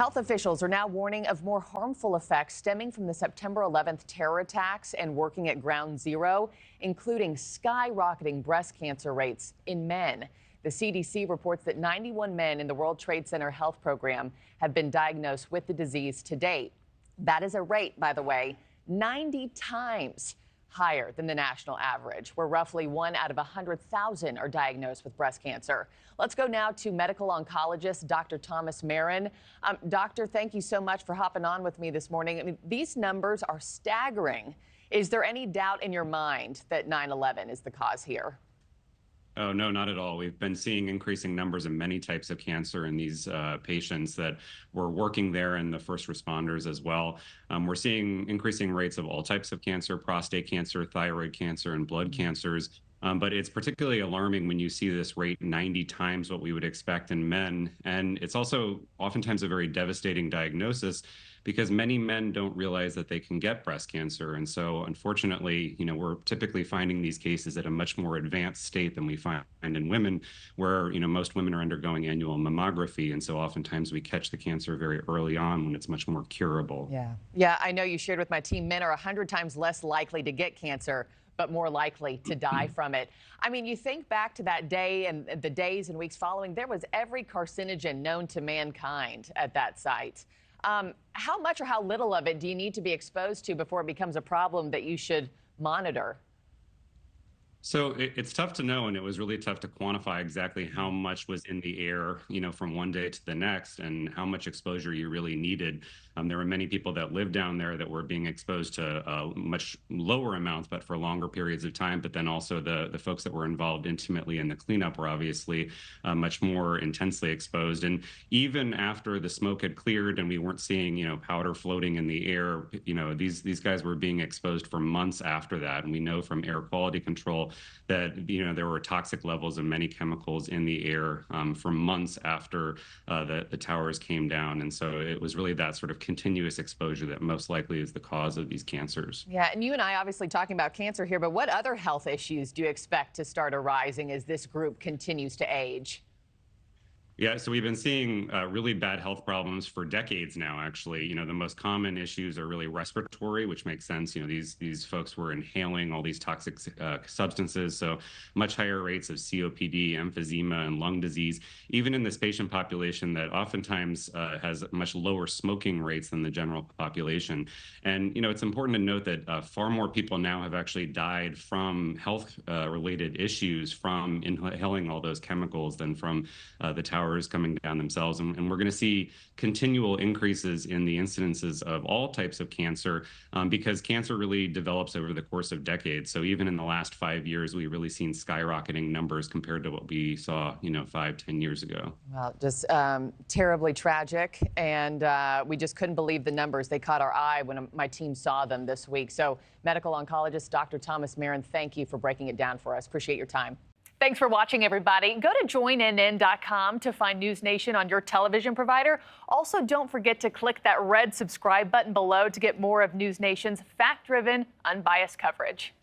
Health officials are now warning of more harmful effects stemming from the September 11th terror attacks and working at ground zero, including skyrocketing breast cancer rates in men. The CDC reports that 91 men in the World Trade Center health program have been diagnosed with the disease to date. That is a rate, by the way, 90 times higher than the national average, where roughly 1 out of 100,000 are diagnosed with breast cancer. Let's go now to medical oncologist Dr. Thomas Marron. Doctor, thank you so much for hopping on with me this morning. I mean, these numbers are staggering. Is there any doubt in your mind that 9/11 is the cause here? Oh, no, not at all. We've been seeing increasing numbers of many types of cancer in these patients that were working there and the first responders as well. We're seeing increasing rates of all types of cancer, prostate cancer, thyroid cancer, and blood cancers. But it's particularly alarming when you see this rate 90 times what we would expect in men. And it's also oftentimes a very devastating diagnosis because many men don't realize that they can get breast cancer. And so unfortunately, we're typically finding these cases at a much more advanced state than we find in women, where, most women are undergoing annual mammography. And so oftentimes we catch the cancer very early on when it's much more curable. Yeah, I know you shared with my team, men are 100 times less likely to get cancer, but more likely to die from it. I mean, you think back to that day and the days and weeks following, there was every carcinogen known to mankind at that site. How much or how little of it do you need to be exposed to before it becomes a problem that you should monitor? So it's tough to know, and it was really tough to quantify exactly how much was in the air, from one day to the next, and how much exposure you really needed. There were many people that lived down there that were being exposed to much lower amounts, but for longer periods of time. But then also the folks that were involved intimately in the cleanup were obviously much more intensely exposed. And even after the smoke had cleared and we weren't seeing, powder floating in the air, these guys were being exposed for months after that. And we know from air quality control that there were toxic levels of many chemicals in the air for months after the towers came down. And so it was really that sort of continuous exposure that most likely is the cause of these cancers. Yeah, and you and I obviously talking about cancer here, but what other health issues do you expect to start arising as this group continues to age? Yeah, so we've been seeing really bad health problems for decades now, actually. The most common issues are really respiratory, which makes sense. These folks were inhaling all these toxic substances, so much higher rates of COPD, emphysema, and lung disease, even in this patient population that oftentimes has much lower smoking rates than the general population. And, it's important to note that far more people now have actually died from health-related issues from inhaling all those chemicals than from the towers coming down themselves. And we're going to see continual increases in the incidences of all types of cancer because cancer really develops over the course of decades. So even in the last 5 years, we've really seen skyrocketing numbers compared to what we saw, 5-10 years ago. Well, just terribly tragic. And we just couldn't believe the numbers. They caught our eye when my team saw them this week. So medical oncologist Dr. Thomas Marron, thank you for breaking it down for us. Appreciate your time. Thanks for watching, everybody. Go to joinnn.com to find NewsNation on your television provider. Also, don't forget to click that red subscribe button below to get more of NewsNation's fact-driven, unbiased coverage.